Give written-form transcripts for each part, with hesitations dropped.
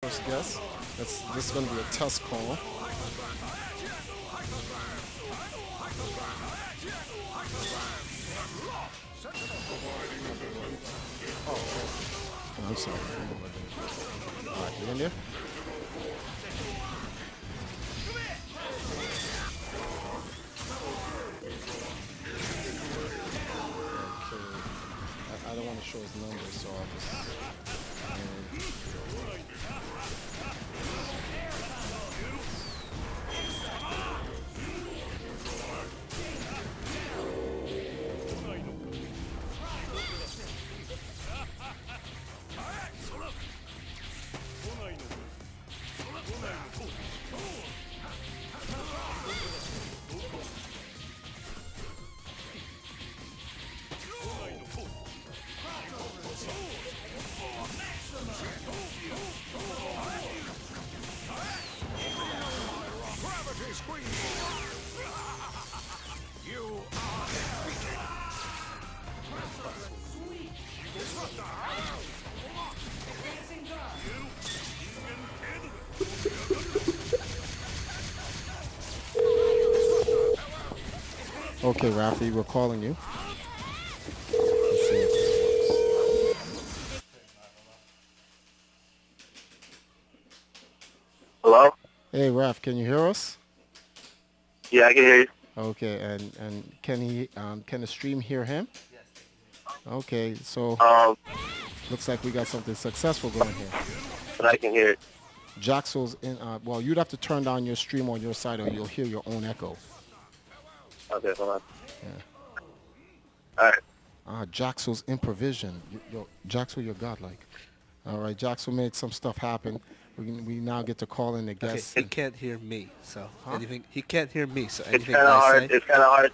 first guess. This is going to be a test call. Oh, I'm sorry. All right, you in there? I don't want to show his numbers, so I'll just. Okay, Rafi, we're calling you. Let's see if this works. Hello? Hey, Raf, can you hear us? Yeah, I can hear you. Okay, and can the stream hear him? Okay, so looks like we got something successful going here. But I can hear it. Jaxel's in. Well, you'd have to turn down your stream on your side, or you'll hear your own echo. Okay, hold on. Yeah. All right. Jaxel's in provision. Jaxel, you're godlike. All right, Jaxel made some stuff happen. We now get to call in the guests. Okay, he can't hear me, so anything he can't hear me, so It's anything kind of I hard. say, It's kind of hard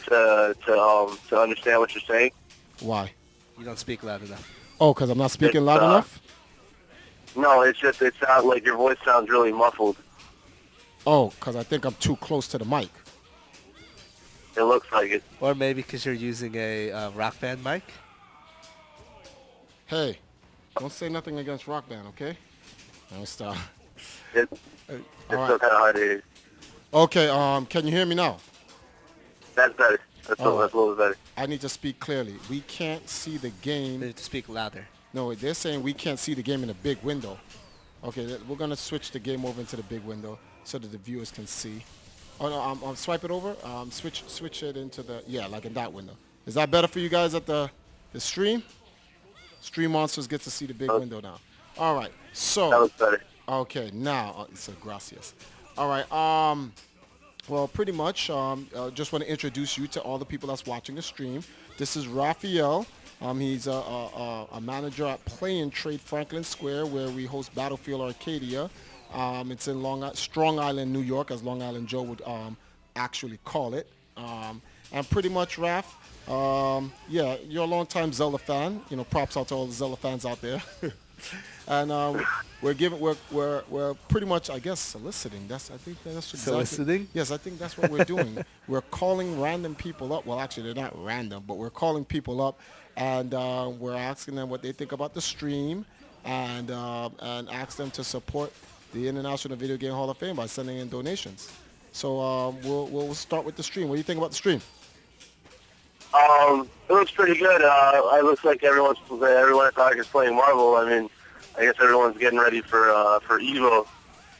to understand what you're saying. Why? you don't speak loud enough. Oh, because I'm not speaking It's, loud enough? No, it's just it sounds like your voice sounds really muffled. Oh, because I think I'm too close to the mic. It looks like it. Or maybe because you're using a rock band mic. Hey, don't say nothing against Rock Band, okay? No, stop. It's All still right. kind of hard to hear. Okay, can you hear me now? That's better. That's Oh. a little bit better. I need to speak clearly. We can't see the You game. need to speak louder. No, they're saying we can't see the game in a big window. Okay, we're going to switch the game over into the big window so that the viewers can see. Oh, no, I'll swipe it over. Switch it into the, yeah, like in that window. Is that better for you guys at the stream? Stream monsters get to see the big window now. All right, so. That looks better. Okay, now, so gracias. All right, well, pretty much, just want to introduce you to all the people that's watching the stream. This is Rafael. He's a manager at Play and Trade Franklin Square, where we host Battlefield Arcadia. It's in Strong Island, New York, as Long Island Joe would actually call it. And pretty much, Raf, yeah, you're a long-time Zelda fan. You know, props out to all the Zelda fans out there. And we're pretty much, I guess, soliciting. I think that's exactly, Soliciting? Yes, I think that's what we're doing. We're calling random people up. Well, actually, they're not random, but we're calling people up, and we're asking them what they think about the stream, and ask them to support the International Video Game Hall of Fame by sending in donations. So we'll start with the stream. What do you think about the stream? It looks pretty good. It looks like everyone at Target is playing Marvel. I mean, I guess everyone's getting ready for Evo.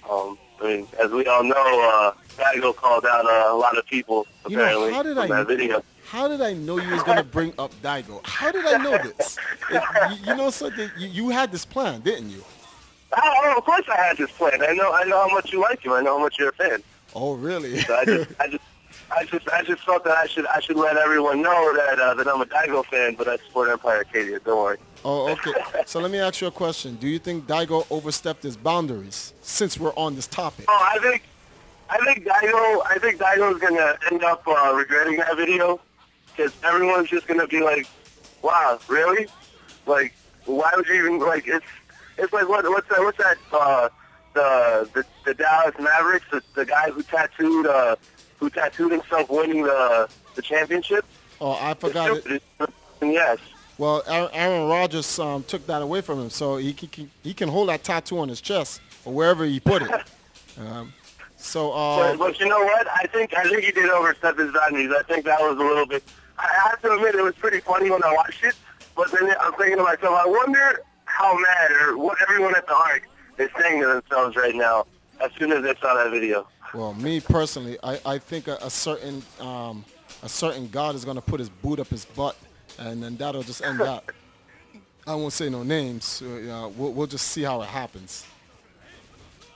I mean, as we all know, Daigo called out a lot of people apparently from that video. How did I know you was gonna bring up Daigo? How did I know this? You know something? You had this plan, didn't you? Oh, of course I had this plan. I know how much you like him. I know how much you're a fan. Oh, really? So I just felt that I should let everyone know that I'm a Daigo fan, but I support Empire Arcadia. Don't worry. Oh, okay. So let me ask you a question. Do you think Daigo overstepped his boundaries since we're on this topic? Oh, I think Daigo's gonna end up regretting that video because everyone's just gonna be like, "Wow, really? Like, why would you even like?" It's like what's that? The Dallas Mavericks, the guy who tattooed himself winning the championship. Oh, I forgot it. Yes. Well, Aaron Rodgers took that away from him, so he can hold that tattoo on his chest or wherever he put it. Um, so But you know what? I think he did overstep his boundaries. I think that was a little bit. I have to admit it was pretty funny when I watched it. But then I'm thinking to myself, I wonder how mad or what everyone at the Ark is saying to themselves right now as soon as they saw that video. well, me personally, I think a certain God is gonna put his boot up his butt, and then that'll just end that. I won't say no names. We'll just see how it happens.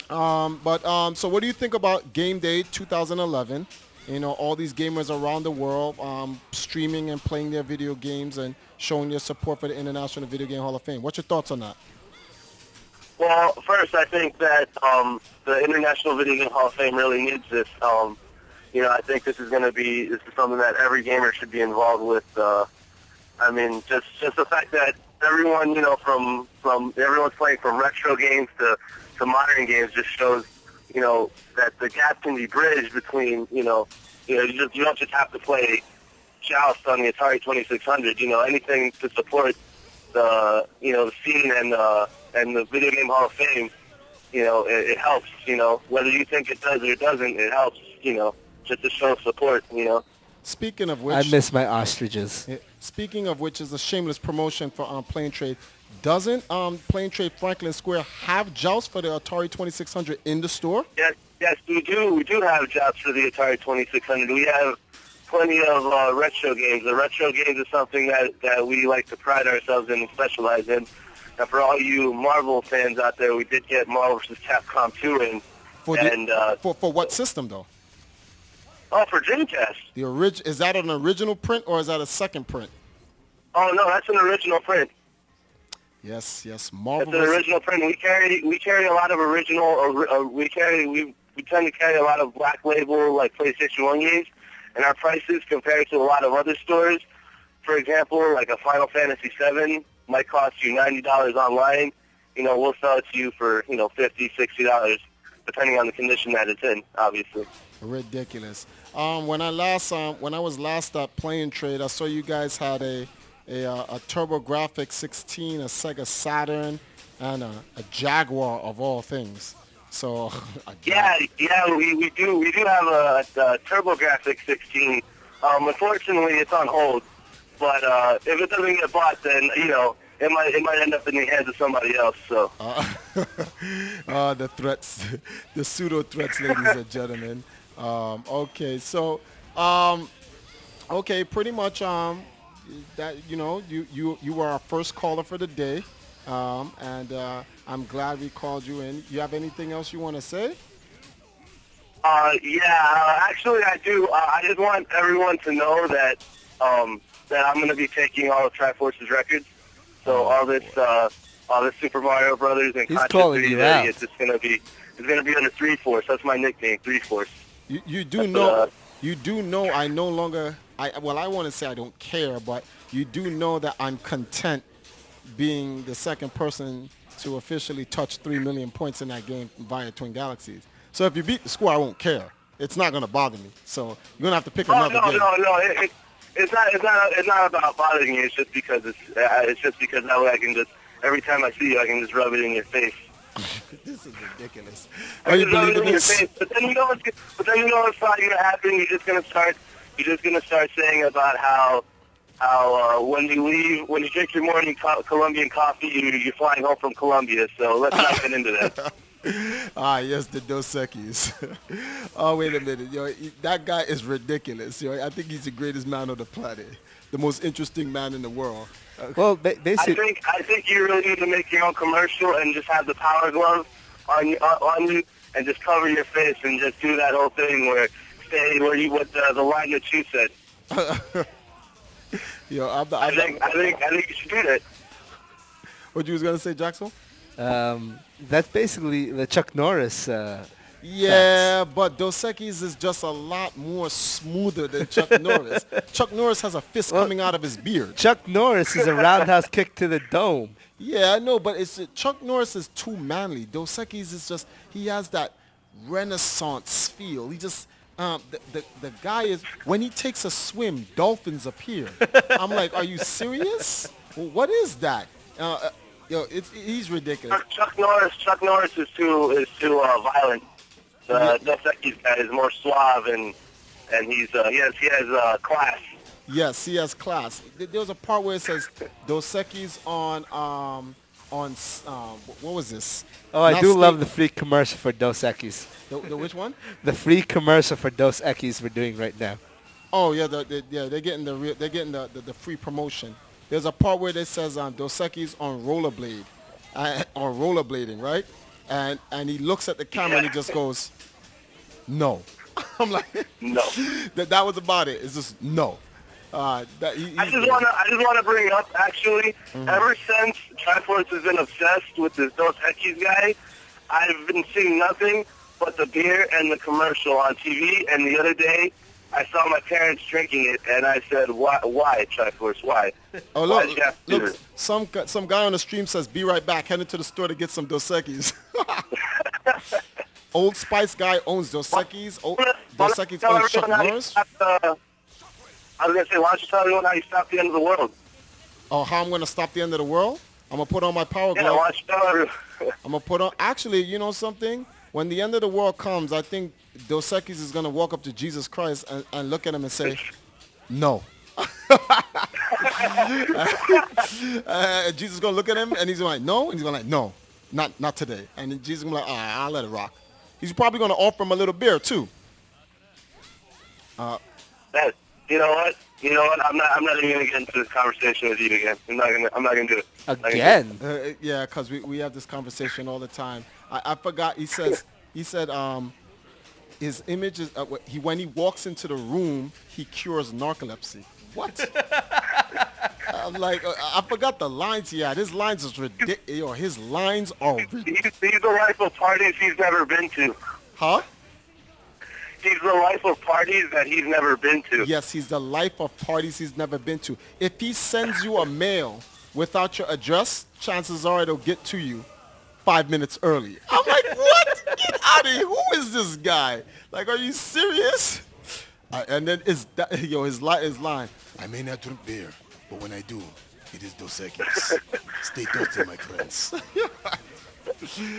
So what do you think about Game Day 2011? You know, all these gamers around the world streaming and playing their video games and showing their support for the International Video Game Hall of Fame. What's your thoughts on that? Well, first, I think that the International Video Game Hall of Fame really needs this. I think this is something that every gamer should be involved with. Just the fact that everyone, from everyone's playing from retro games to modern games just shows, that the gap can be bridged between, you don't just have to play Joust on the Atari 2600. Anything to support the scene and the Video Game Hall of Fame. It helps. Whether you think it does or it doesn't, it helps. Just to show support. Speaking of I which, miss my ostriches. speaking of which is a shameless promotion for Plane Trade. Doesn't Plane Trade Franklin Square have Joust for the Atari 2600 in the store? Yes, we do. We do have jobs for the Atari 2600. We have plenty of retro games. The retro games is something that we like to pride ourselves in and specialize in. And for all you Marvel fans out there, we did get Marvel vs. Capcom 2 in. For what system though? For Dreamcast. Is that an original print or is that a second print? Oh no, that's an original print. Yes, That's Marvel. an original print. We carry a lot of original. We tend to carry a lot of black label like PlayStation 1 games, and our prices compared to a lot of other stores. For example, like a Final Fantasy VII might cost you $90 online. We'll sell it to you for $50, $60, depending on the condition that it's in, obviously. Ridiculous. When I was last at Plane Trade, I saw you guys had a TurboGrafx 16, a Sega Saturn, and a Jaguar of all things. So we do have a TurboGrafx 16. Unfortunately, it's on hold. But if it doesn't get bought, then it might end up in the hands of somebody else. So. The threats, the pseudo threats, ladies and gentlemen. Pretty much that you were our first caller for the day, and I'm glad we called you in. You have anything else you want to say? Actually I do. I just want everyone to know that that I'm going to be taking all of Triforce's records. So all this Super Mario Brothers and He's Contra calling 3 you out. it's going to be under 3-Force. That's my nickname, 3-Force. You do know I no longer I want to say I don't care, but you do know that I'm content being the second person to officially touch 3 million points in that game via Twin Galaxies. So if you beat the score, I won't care. It's not going to bother me. So you're going to have to pick another game. No. It's not about bothering you. It's just because that way I can just every time I see you, I can just rub it in your face. This is ridiculous. Are you believing this? But then you know what's probably gonna happen. You're just gonna start saying about how when you drink your morning Colombian coffee, you're flying home from Colombia. So let's not get into that. Yes, the Dos Equis. Oh, wait a minute. That guy is ridiculous. I think he's the greatest man on the planet. The most interesting man in the world. Well, basically, I think you really need to make your own commercial and just have the Power Glove on you and just cover your face and just do that whole thing with the line that you said. I think you should do that. What you was gonna say, Jackson? that's basically the Chuck Norris. Yeah, but Dos Equis is just a lot more smoother than Chuck Norris. Chuck Norris has a fist coming out of his beard. Chuck Norris is a roundhouse kick to the dome. Yeah, I know, but Chuck Norris is too manly. Dos Equis is just, he has that Renaissance feel. He just, the guy is, when he takes a swim, dolphins appear. I'm like, are you serious? Well, what is that? Yo, he's ridiculous. Chuck Norris is too violent. Yeah. Dos Equis guy is more suave and he has class. Yes, he has class. There was a part where it says Dos Equis what was this? Oh, I Not do love steak. the free commercial for Dos Equis. The which one? The free commercial for Dos Equis we're doing right now. Oh yeah, they're getting the free promotion. There's a part where it says Dos Equis on on rollerblading, right? And he looks at the camera and he just goes, no. I'm like, No. that was about it. It's just no. I just wanna bring up actually. Ever since Triforce has been obsessed with this Dos Equis guy, I've been seeing nothing but the beer and the commercial on TV. And the other day, I saw my parents drinking it, and I said, "Why, Triforce? Why? Oh Why look, did you have to do look, this?" some guy on the stream says, "Be right back. Headed to the store to get some Dos Equis." Old Spice guy owns Dos Equis. Dos Equis Tell owns Chuck everyone how you Norris. stopped, I was gonna say, why don't you tell everyone how you stopped the end of the world? Oh, how I'm gonna stop the end of the world? I'm gonna put on my power Yeah, glove. why don't you tell everyone? I'm gonna put on. Actually, you know something? When the end of the world comes, I think Dos Equis is gonna walk up to Jesus Christ and look at him and say, "No." Jesus is gonna look at him and he's gonna like, "No," and he's gonna like, "No, not today." And then Jesus is gonna be like, I'll let it rock." He's probably gonna offer him a little beer too. That, you know what? I'm not even gonna get into this conversation with you again. I'm not gonna do it. Again? Yeah, because we have this conversation all the time. I forgot. He said his image is when he walks into the room, he cures narcolepsy. What? I'm like, I forgot the lines he had. His lines is ridiculous. His lines are ridiculous. He's the life of parties he's never been to. Huh? He's the life of parties that he's never been to. Yes, he's the life of parties he's never been to. If he sends you a mail without your address, chances are it'll get to you 5 minutes early. I'm like, what? Get out of here. Who is this guy? Like, are you serious? And then his line. I may not drink beer, but when I do, it is Dos Equis. Stay toasty, my friends.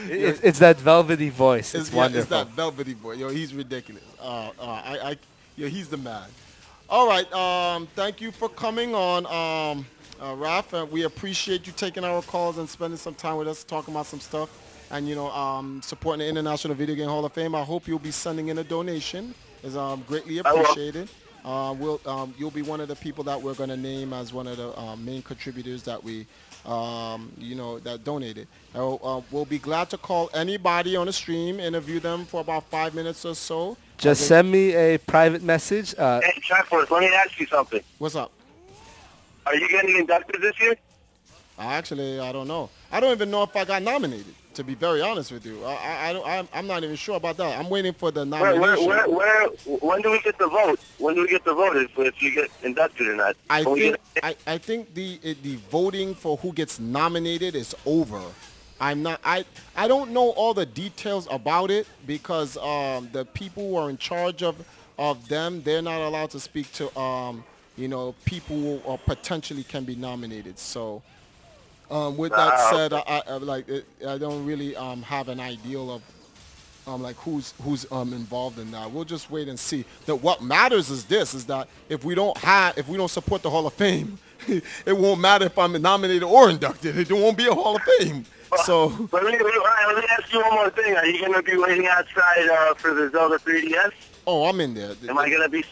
It's that velvety voice. It's wonderful. It's that velvety boy. Yo, he's ridiculous. He's the man. All right. Thank you for coming on, Raf. We appreciate you taking our calls and spending some time with us, talking about some stuff, and supporting the International Video Game Hall of Fame. I hope you'll be sending in a donation. It's greatly appreciated. You'll be one of the people that we're going to name as one of the main contributors that we that donated. We'll be glad to call anybody on the stream, interview them for about 5 minutes or so. Just send me a private message. Hey, Triforce, let me ask you something. What's up? Are you getting inducted this year? Actually, I don't know. I don't even know if I got nominated, to be very honest with you. I'm not even sure about that. I'm waiting for the nomination. When do we get the vote? When do we get the vote if you get inducted or not? I think the voting for who gets nominated is over. I don't know all the details about it because the people who are in charge of them, they're not allowed to speak to people who potentially can be nominated. So with that said, I don't really have an ideal of who's involved in that. We'll just wait and see. That what matters is that if we don't support the Hall of Fame, it won't matter if I'm nominated or inducted. It won't be a Hall of Fame. So let me ask you one more thing. Are you going to be waiting outside for the Zelda 3DS? Oh, I'm in there. Am I gonna be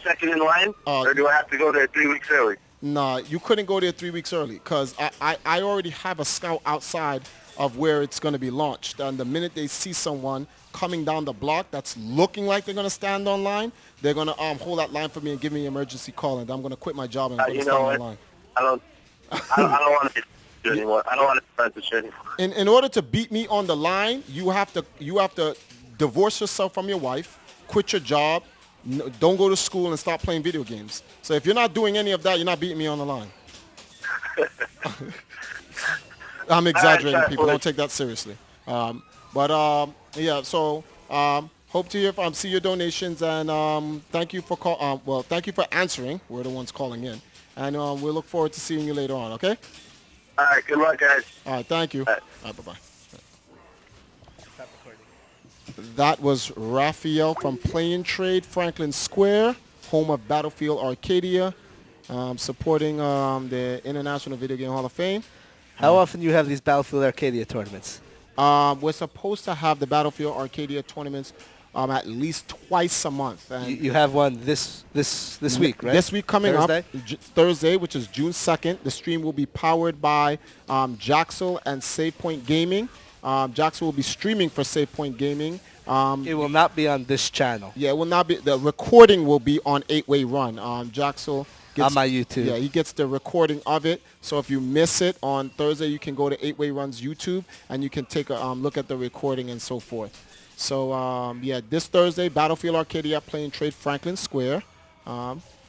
second in line, or do I have to go there 3 weeks early? Nah, you couldn't go there 3 weeks early because I already have a scout outside of where it's going to be launched. And the minute they see someone coming down the block that's looking like they're going to stand on line, they're going to hold that line for me and give me an emergency call, and I'm going to quit my job and I'm going to stand on line. I don't want to do anymore. I don't want to press this anymore. In order to beat me on the line, you have to divorce yourself from your wife, quit your job, don't go to school, and stop playing video games. So if you're not doing any of that, you're not beating me on the line. I'm exaggerating, people. Don't take that seriously. So hope to see your donations, and thank you for thank you for answering. We're the ones calling in, and we'll look forward to seeing you later on. Okay. All right, good luck, guys. All right, thank you. All right. All right, bye-bye. That was Raphael from Playing Trade, Franklin Square, home of Battlefield Arcadia, supporting the International Video Game Hall of Fame. How often you have these Battlefield Arcadia tournaments? We're supposed to have the Battlefield Arcadia tournaments at least twice a month. And You have one this week, right? This week coming Thursday? up, Thursday, which is June 2nd. The stream will be powered by Jaxel and Save Point Gaming. Jaxel will be streaming for Save Point Gaming. It will not be on this channel. Yeah, it will not be. The recording will be on 8-Way Run. Jaxel gets, On my YouTube. Yeah, he gets the recording of it. So if you miss it on Thursday, you can go to 8-Way Run's YouTube and you can take a look at the recording and so forth. So yeah, this Thursday, Battlefield Arcadia Playing Trade, Franklin Square.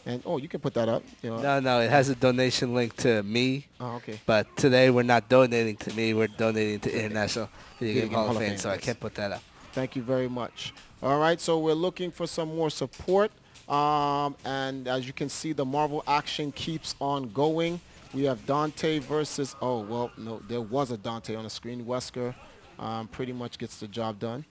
And oh, you can put that up. You know. No, it has a donation link to me. Oh, okay. But today we're not donating to me. We're donating to International Video Game Hall of Fame, so I yes. can't put that up. Thank you very much. All right, so we're looking for some more support. And as you can see, the Marvel action keeps on going. We have Dante versus, oh, well, no, there was a Dante on the screen. Wesker pretty much gets the job done.